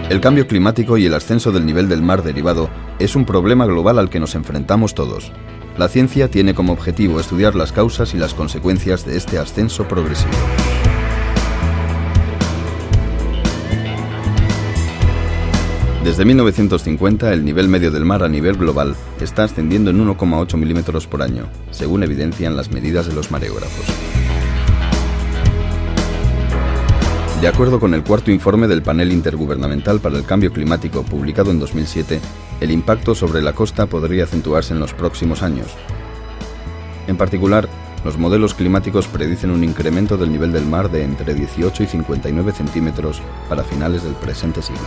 El cambio climático y el ascenso del nivel del mar derivado es un problema global al que nos enfrentamos todos. La ciencia tiene como objetivo estudiar las causas y las consecuencias de este ascenso progresivo. Desde 1950, el nivel medio del mar a nivel global está ascendiendo en 1,8 milímetros por año, según evidencian las medidas de los mareógrafos. De acuerdo con el cuarto informe del Panel Intergubernamental para el Cambio Climático, publicado en 2007, el impacto sobre la costa podría acentuarse en los próximos años. En particular, los modelos climáticos predicen un incremento del nivel del mar de entre 18 y 59 centímetros para finales del presente siglo.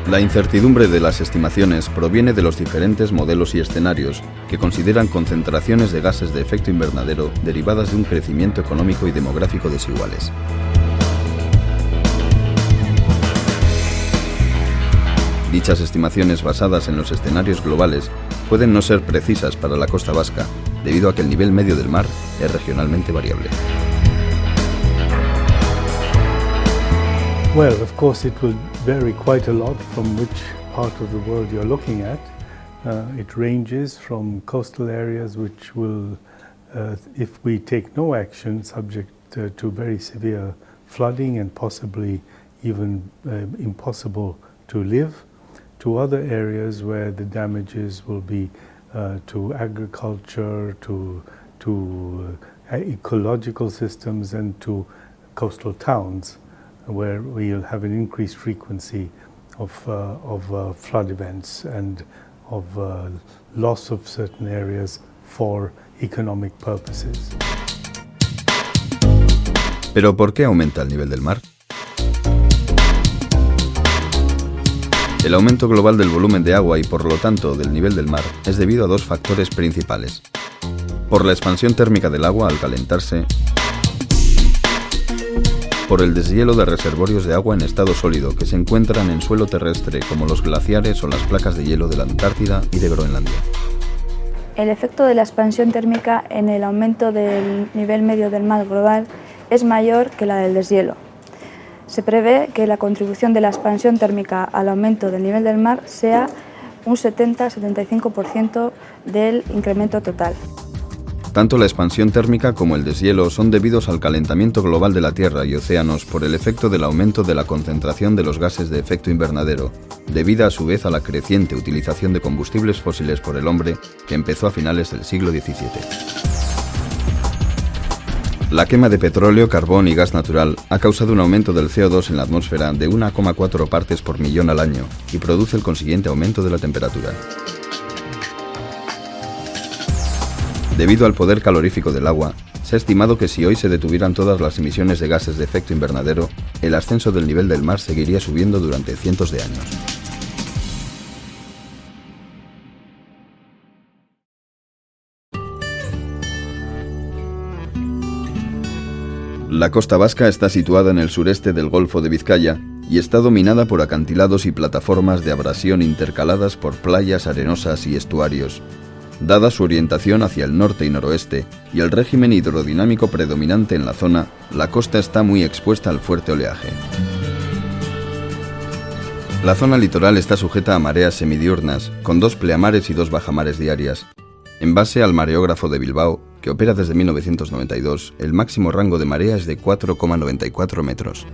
La incertidumbre de las estimaciones proviene de los diferentes modelos y escenarios que consideran concentraciones de gases de efecto invernadero derivadas de un crecimiento económico y demográfico desiguales. Dichas estimaciones basadas en los escenarios globales pueden no ser precisas para la costa vasca, debido a que el nivel medio del mar es regionalmente variable. Well, of course it will vary quite a lot from which part of the world you're looking at. It ranges from coastal areas which will, if we take no action, subject to very severe flooding and possibly even impossible to live, to other areas where the damages will be to agriculture, to ecological systems and to coastal towns, where we'll have an increased frequency of flood events and of loss of certain areas for economic purposes. ¿Pero por qué aumenta el nivel del mar? El aumento global del volumen de agua y por lo tanto del nivel del mar es debido a dos factores principales. Por la expansión térmica del agua al calentarse, por el deshielo de reservorios de agua en estado sólido que se encuentran en suelo terrestre como los glaciares o las placas de hielo de la Antártida y de Groenlandia. El efecto de la expansión térmica en el aumento del nivel medio del mar global es mayor que la del deshielo. Se prevé que la contribución de la expansión térmica al aumento del nivel del mar sea un 70-75% del incremento total. Tanto la expansión térmica como el deshielo son debidos al calentamiento global de la Tierra y océanos por el efecto del aumento de la concentración de los gases de efecto invernadero, debida a su vez a la creciente utilización de combustibles fósiles por el hombre que empezó a finales del siglo XVII. La quema de petróleo, carbón y gas natural ha causado un aumento del CO2 en la atmósfera de 1,4 partes por millón al año y produce el consiguiente aumento de la temperatura. Debido al poder calorífico del agua, se ha estimado que si hoy se detuvieran todas las emisiones de gases de efecto invernadero, el ascenso del nivel del mar seguiría subiendo durante cientos de años. La costa vasca está situada en el sureste del Golfo de Vizcaya y está dominada por acantilados y plataformas de abrasión intercaladas por playas arenosas y estuarios. Dada su orientación hacia el norte y noroeste y el régimen hidrodinámico predominante en la zona, la costa está muy expuesta al fuerte oleaje. La zona litoral está sujeta a mareas semidiurnas, con 2 pleamares y 2 bajamares diarias. En base al mareógrafo de Bilbao, que opera desde 1992, el máximo rango de marea es de 4,94 metros.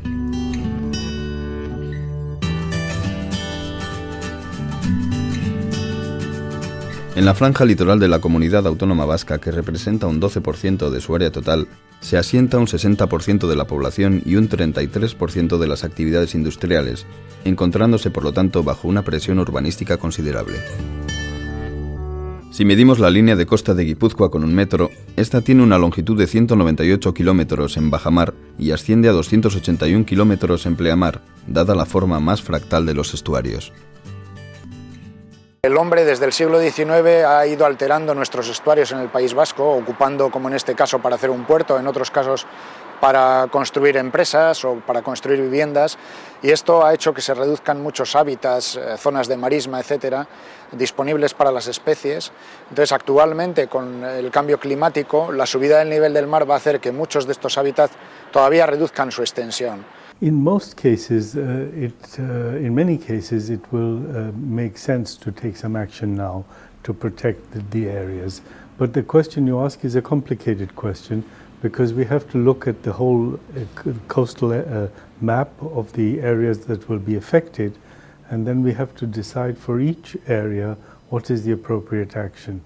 En la franja litoral de la Comunidad Autónoma Vasca, que representa un 12% de su área total, se asienta un 60% de la población y un 33% de las actividades industriales, encontrándose por lo tanto bajo una presión urbanística considerable. Si medimos la línea de costa de Guipúzcoa con un metro, esta tiene una longitud de 198 kilómetros en bajamar y asciende a 281 kilómetros en pleamar, dada la forma más fractal de los estuarios. El hombre desde el siglo XIX ha ido alterando nuestros estuarios en el País Vasco, ocupando, como en este caso, para hacer un puerto, en otros casos para construir empresas o para construir viviendas, y esto ha hecho que se reduzcan muchos hábitats, zonas de marisma, etcétera, disponibles para las especies. Entonces, actualmente, con el cambio climático, la subida del nivel del mar va a hacer que muchos de estos hábitats todavía reduzcan su extensión. In most cases, in many cases, it will make sense to take some action now to protect the areas. But the question you ask is a complicated question, because we have to look at the whole coastal map of the areas that will be affected, and then we have to decide for each area what is the appropriate action.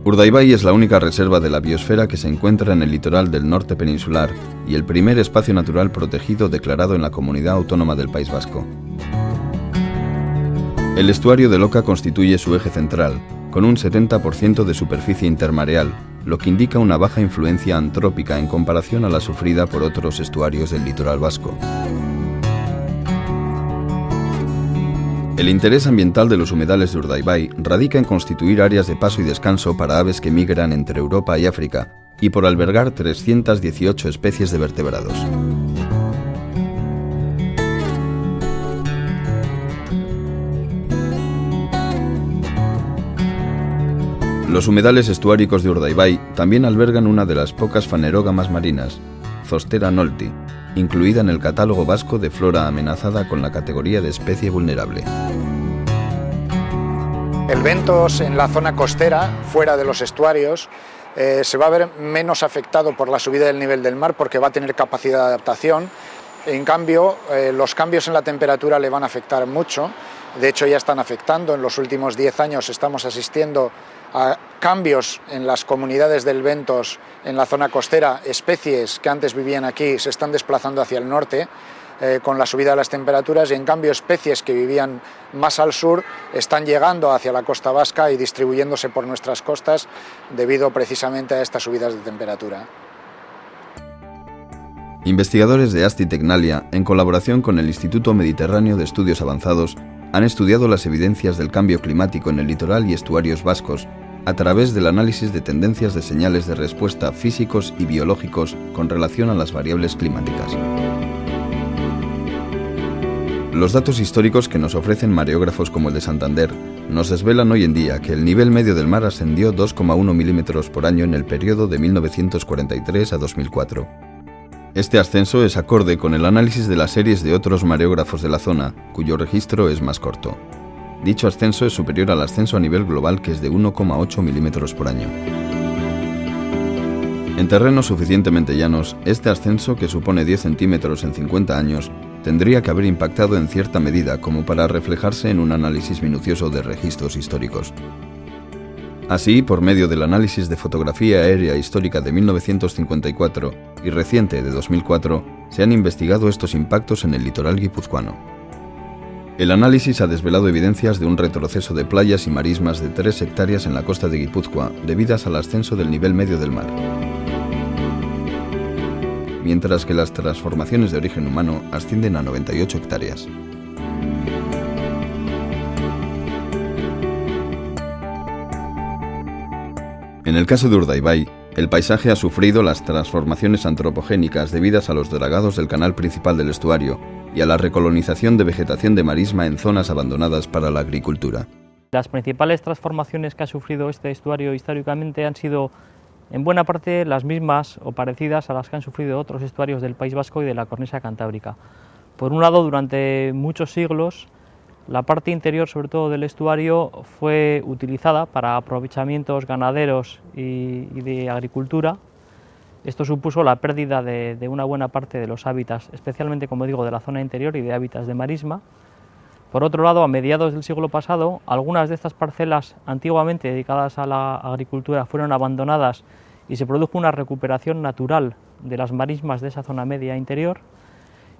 Urdaibai es la única reserva de la biosfera que se encuentra en el litoral del norte peninsular y el primer espacio natural protegido declarado en la Comunidad Autónoma del País Vasco. El estuario del Oka constituye su eje central, con un 70% de superficie intermareal, lo que indica una baja influencia antrópica en comparación a la sufrida por otros estuarios del litoral vasco. El interés ambiental de los humedales de Urdaibai radica en constituir áreas de paso y descanso para aves que migran entre Europa y África y por albergar 318 especies de vertebrados. Los humedales estuáricos de Urdaibai también albergan una de las pocas fanerógamas marinas, Zostera nolti, incluida en el catálogo vasco de flora amenazada con la categoría de especie vulnerable. El bentos en la zona costera, fuera de los estuarios, se va a ver menos afectado por la subida del nivel del mar porque va a tener capacidad de adaptación. En cambio, los cambios en la temperatura le van a afectar mucho. De hecho, ya están afectando. En los últimos 10 años estamos asistiendo a cambios en las comunidades del bentos en la zona costera. Especies que antes vivían aquí se están desplazando hacia el norte con la subida de las temperaturas, y en cambio especies que vivían más al sur están llegando hacia la costa vasca y distribuyéndose por nuestras costas debido precisamente a estas subidas de temperatura. Investigadores de Asti Tecnalia, en colaboración con el Instituto Mediterráneo de Estudios Avanzados, han estudiado las evidencias del cambio climático en el litoral y estuarios vascos a través del análisis de tendencias de señales de respuesta físicos y biológicos con relación a las variables climáticas. Los datos históricos que nos ofrecen mareógrafos como el de Santander nos desvelan hoy en día que el nivel medio del mar ascendió 2,1 milímetros por año en el periodo de 1943 a 2004. Este ascenso es acorde con el análisis de las series de otros mareógrafos de la zona, cuyo registro es más corto. Dicho ascenso es superior al ascenso a nivel global, que es de 1,8 milímetros por año. En terrenos suficientemente llanos, este ascenso, que supone 10 centímetros en 50 años, tendría que haber impactado en cierta medida como para reflejarse en un análisis minucioso de registros históricos. Así, por medio del análisis de fotografía aérea histórica de 1954 y reciente de 2004, se han investigado estos impactos en el litoral guipuzcoano. El análisis ha desvelado evidencias de un retroceso de playas y marismas de 3 hectáreas en la costa de Guipúzcoa, debidas al ascenso del nivel medio del mar, mientras que las transformaciones de origen humano ascienden a 98 hectáreas. En el caso de Urdaibai, el paisaje ha sufrido las transformaciones antropogénicas debidas a los dragados del canal principal del estuario y a la recolonización de vegetación de marisma en zonas abandonadas para la agricultura. Las principales transformaciones que ha sufrido este estuario históricamente han sido en buena parte las mismas o parecidas a las que han sufrido otros estuarios del País Vasco y de la cornisa cantábrica. Por un lado, durante muchos siglos, la parte interior, sobre todo del estuario, fue utilizada para aprovechamientos ganaderos y de agricultura. Esto supuso la pérdida de una buena parte de los hábitats, especialmente, como digo, de la zona interior y de hábitats de marisma. Por otro lado, a mediados del siglo pasado, algunas de estas parcelas antiguamente dedicadas a la agricultura fueron abandonadas y se produjo una recuperación natural de las marismas de esa zona media interior.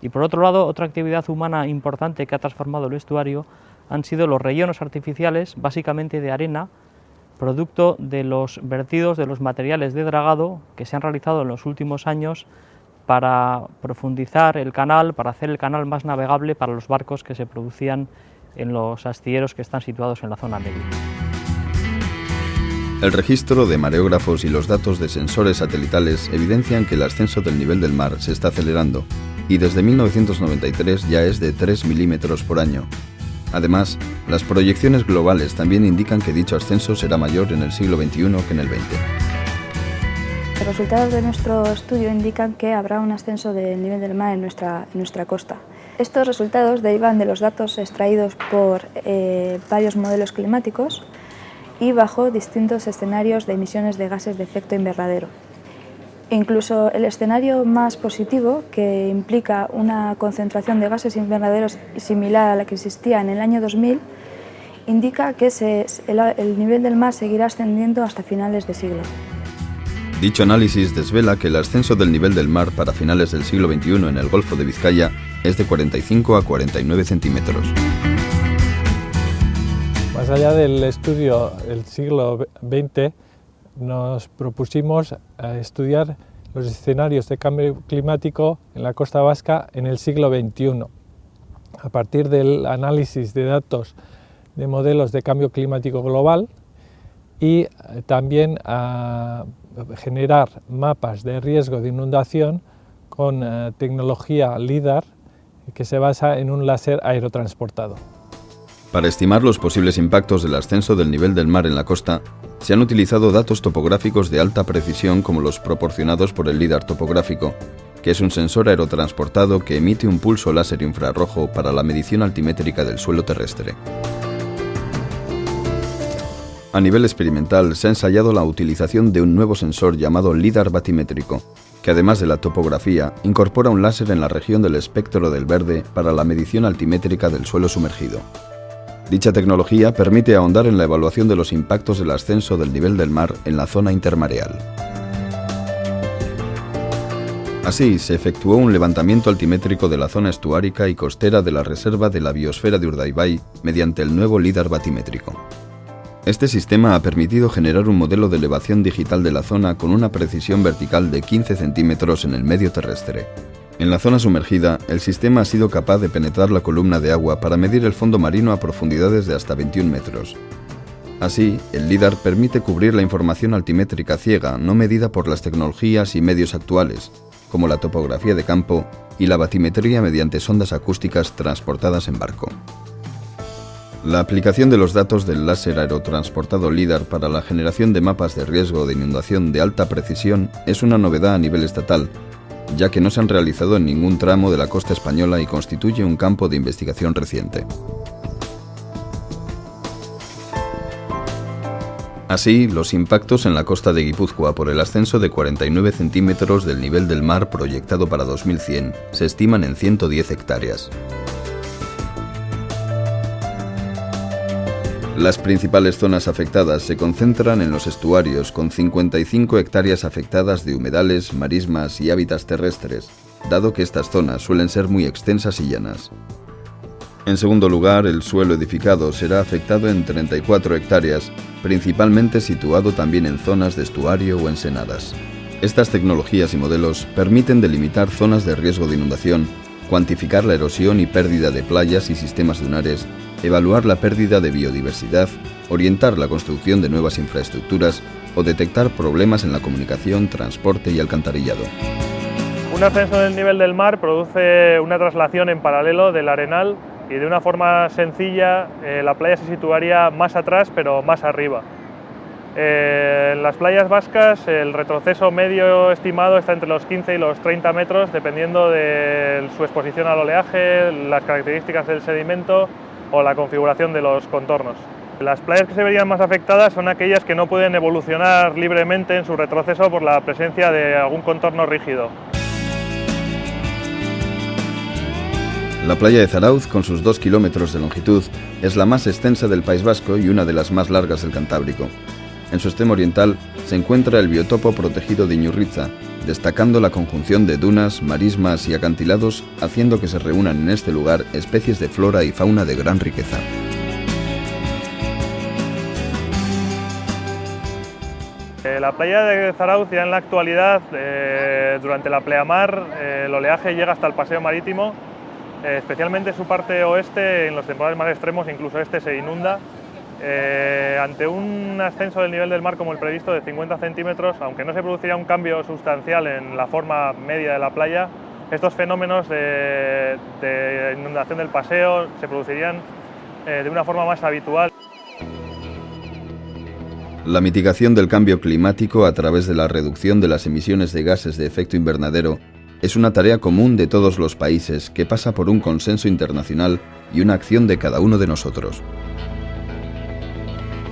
Y por otro lado, otra actividad humana importante que ha transformado el estuario han sido los rellenos artificiales, básicamente de arena, producto de los vertidos de los materiales de dragado que se han realizado en los últimos años para profundizar el canal, para hacer el canal más navegable para los barcos que se producían en los astilleros que están situados en la zona media. El registro de mareógrafos y los datos de sensores satelitales evidencian que el ascenso del nivel del mar se está acelerando y desde 1993 ya es de 3 milímetros por año. Además, las proyecciones globales también indican que dicho ascenso será mayor en el siglo XXI que en el XX. Los resultados de nuestro estudio indican que habrá un ascenso del nivel del mar en nuestra costa. Estos resultados derivan de los datos extraídos por varios modelos climáticos y bajo distintos escenarios de emisiones de gases de efecto invernadero. Incluso el escenario más positivo, que implica una concentración de gases invernaderos similar a la que existía en el año 2000, indica que el nivel del mar seguirá ascendiendo hasta finales de siglo. Dicho análisis desvela que el ascenso del nivel del mar para finales del siglo XXI en el Golfo de Vizcaya es de 45 a 49 centímetros. Más allá del estudio del siglo XX, nos propusimos estudiar los escenarios de cambio climático en la costa vasca en el siglo XXI. A partir del análisis de datos de modelos de cambio climático global y también a generar mapas de riesgo de inundación con tecnología LIDAR que se basa en un láser aerotransportado. Para estimar los posibles impactos del ascenso del nivel del mar en la costa, se han utilizado datos topográficos de alta precisión como los proporcionados por el LIDAR topográfico, que es un sensor aerotransportado que emite un pulso láser infrarrojo para la medición altimétrica del suelo terrestre. A nivel experimental se ha ensayado la utilización de un nuevo sensor llamado LIDAR batimétrico, que además de la topografía, incorpora un láser en la región del espectro del verde para la medición altimétrica del suelo sumergido. Dicha tecnología permite ahondar en la evaluación de los impactos del ascenso del nivel del mar en la zona intermareal. Así, se efectuó un levantamiento altimétrico de la zona estuárica y costera de la Reserva de la Biosfera de Urdaibai mediante el nuevo LIDAR batimétrico. Este sistema ha permitido generar un modelo de elevación digital de la zona con una precisión vertical de 15 centímetros en el medio terrestre. En la zona sumergida, el sistema ha sido capaz de penetrar la columna de agua para medir el fondo marino a profundidades de hasta 21 metros. Así, el LIDAR permite cubrir la información altimétrica ciega no medida por las tecnologías y medios actuales, como la topografía de campo y la batimetría mediante sondas acústicas transportadas en barco. La aplicación de los datos del láser aerotransportado LIDAR para la generación de mapas de riesgo de inundación de alta precisión es una novedad a nivel estatal, ya que no se han realizado en ningún tramo de la costa española y constituye un campo de investigación reciente. Así, los impactos en la costa de Guipúzcoa por el ascenso de 49 centímetros del nivel del mar proyectado para 2100 se estiman en 110 hectáreas. Las principales zonas afectadas se concentran en los estuarios, con 55 hectáreas afectadas de humedales, marismas y hábitats terrestres, dado que estas zonas suelen ser muy extensas y llanas. En segundo lugar, el suelo edificado será afectado en 34 hectáreas, principalmente situado también en zonas de estuario o ensenadas. Estas tecnologías y modelos permiten delimitar zonas de riesgo de inundación, cuantificar la erosión y pérdida de playas y sistemas dunares, evaluar la pérdida de biodiversidad, orientar la construcción de nuevas infraestructuras o detectar problemas en la comunicación, transporte y alcantarillado. Un ascenso del nivel del mar produce una traslación en paralelo del arenal y de una forma sencilla la playa se situaría más atrás pero más arriba. En las playas vascas el retroceso medio estimado está entre los 15 y los 30 metros dependiendo de su exposición al oleaje, las características del sedimento o la configuración de los contornos. Las playas que se verían más afectadas son aquellas que no pueden evolucionar libremente en su retroceso por la presencia de algún contorno rígido. La playa de Zarauz, con sus 2 kilómetros de longitud, es la más extensa del País Vasco y una de las más largas del Cantábrico. En su extremo oriental se encuentra el biotopo protegido de Iñurritza, destacando la conjunción de dunas, marismas y acantilados, haciendo que se reúnan en este lugar especies de flora y fauna de gran riqueza. La playa de Zarauz ya en la actualidad, durante la pleamar, el oleaje llega hasta el paseo marítimo, especialmente su parte oeste, en los temporales más extremos, incluso este se inunda. Ante un ascenso del nivel del mar como el previsto de 50 centímetros, aunque no se produciría un cambio sustancial en la forma media de la playa, estos fenómenos de inundación del paseo se producirían de una forma más habitual. La mitigación del cambio climático a través de la reducción de las emisiones de gases de efecto invernadero es una tarea común de todos los países que pasa por un consenso internacional y una acción de cada uno de nosotros.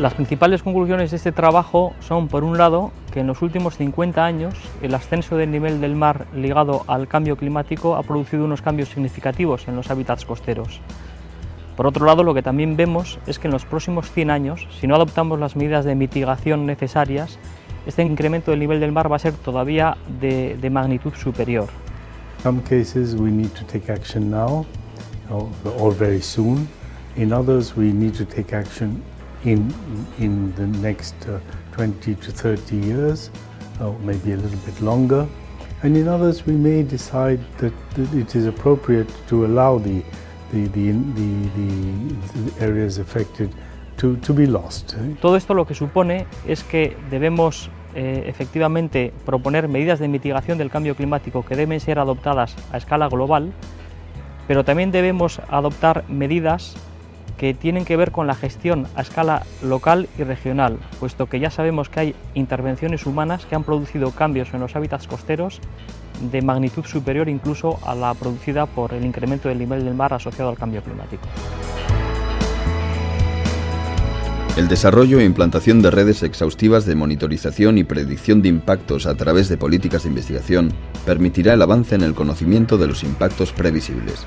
Las principales conclusiones de este trabajo son, por un lado, que en los últimos 50 años el ascenso del nivel del mar ligado al cambio climático ha producido unos cambios significativos en los hábitats costeros. Por otro lado, lo que también vemos es que en los próximos 100 años, si no adoptamos las medidas de mitigación necesarias, este incremento del nivel del mar va a ser todavía de magnitud superior. In some cases we need to take action now or very soon. In others we need to take action in the next 20 to 30 years, or maybe a little bit longer. And in others we may decide that it is appropriate to allow the areas affected to be lost. Todo esto lo que supone es que debemos efectivamente proponer medidas de mitigación del cambio climático que deben ser adoptadas a escala global, pero también debemos adoptar medidas que tienen que ver con la gestión a escala local y regional, puesto que ya sabemos que hay intervenciones humanas que han producido cambios en los hábitats costeros de magnitud superior incluso a la producida por el incremento del nivel del mar asociado al cambio climático. El desarrollo e implantación de redes exhaustivas de monitorización y predicción de impactos a través de políticas de investigación permitirá el avance en el conocimiento de los impactos previsibles.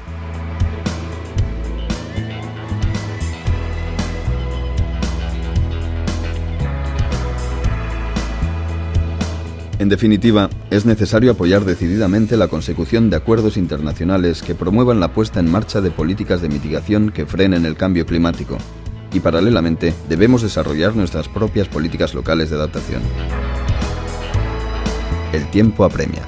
En definitiva, es necesario apoyar decididamente la consecución de acuerdos internacionales que promuevan la puesta en marcha de políticas de mitigación que frenen el cambio climático, y paralelamente debemos desarrollar nuestras propias políticas locales de adaptación. El tiempo apremia.